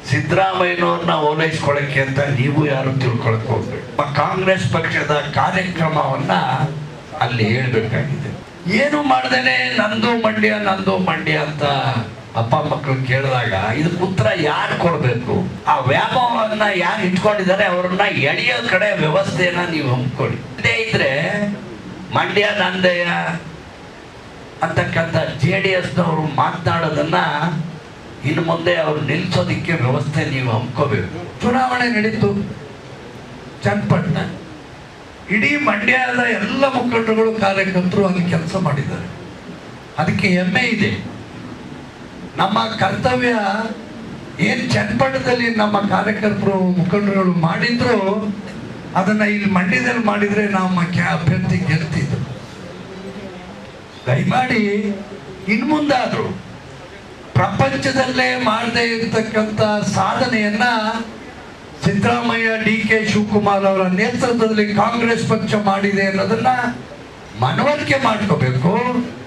ಸಿದ್ದರಾಮಯ್ಯನವ್ರನ್ನ ಓಲೈಸ್ಕೊಳ್ಳಕ್ಕೆ ಅಂತ ನೀವು ಯಾರು ತಿಳ್ಕೊಳಕ್ ಹೋಗ್ಬೇಕು. ಕಾಂಗ್ರೆಸ್ ಪಕ್ಷದ ಕಾರ್ಯಕ್ರಮವನ್ನ ಅಲ್ಲಿ ಹೇಳ್ಬೇಕಾಗಿದೆ. ಏನು ಮಾಡ್ದೇನೆ ನಂದು ಮಂಡ್ಯ ಅಂತ ಅಪ್ಪ ಮಕ್ಕಳು ಕೇಳಿದಾಗ ಇದಕ್ಕೆ ಉತ್ತರ ಯಾರು ಕೊಡ್ಬೇಕು? ಆ ವ್ಯಾಮೋಹವನ್ನ ಯಾರು ಇಟ್ಕೊಂಡಿದ್ದಾರೆ ಅವ್ರನ್ನ ಎಳೆಯೋ ಕಡೆ ವ್ಯವಸ್ಥೆಯನ್ನ ನೀವು ಹಮ್ಮಿಕೊಳ್ಳಿ. ಇದೇ ಇದ್ರೆ ಮಂಡ್ಯ ನಂದಯ್ಯ ಅಂತಕ್ಕಂಥ JDSನವರು ಮಾತನಾಡೋದನ್ನ ಇನ್ನು ಮುಂದೆ ಅವ್ರು ನಿಲ್ಸೋದಿಕ್ಕೆ ವ್ಯವಸ್ಥೆ ನೀವು ಹಮ್ಕೋಬೇಕು. ಚುನಾವಣೆ ನಡೀತು ಚನ್ನಪಟ್ಟಣ, ಇಡೀ ಮಂಡ್ಯದ ಎಲ್ಲ ಮುಖಂಡರುಗಳು ಕಾರ್ಯಕರ್ತರು ಅಲ್ಲಿ ಕೆಲಸ ಮಾಡಿದ್ದಾರೆ. ಅದಕ್ಕೆ ಹೆಮ್ಮೆ ಇದೆ. ನಮ್ಮ ಕರ್ತವ್ಯ ಏನು ಚನ್ನಪಟ್ಟಣದಲ್ಲಿ ನಮ್ಮ ಕಾರ್ಯಕರ್ತರು ಮುಖಂಡರುಗಳು ಮಾಡಿದ್ರು ಅದನ್ನ ಇಲ್ಲಿ ಮಂಡ್ಯದಲ್ಲಿ ಮಾಡಿದ್ರೆ ನಮ್ಮ ಅಭ್ಯರ್ಥಿ ಗೆಲ್ತಿದ್ರು. ದಯಮಾಡಿ ಇನ್ನು ಮುಂದಾದ್ರು ಪ್ರಪಂಚದಲ್ಲೇ ಮಾಡದೇ ಇರತಕ್ಕಂಥ ಸಾಧನೆಯನ್ನ ಸಿದ್ದರಾಮಯ್ಯ DK ಶಿವಕುಮಾರ್ ಅವರ ನೇತೃತ್ವದಲ್ಲಿ ಕಾಂಗ್ರೆಸ್ ಪಕ್ಷ ಮಾಡಿದೆ ಅನ್ನೋದನ್ನ ಮನವರಿಕೆ ಮಾಡ್ಕೋಬೇಕು.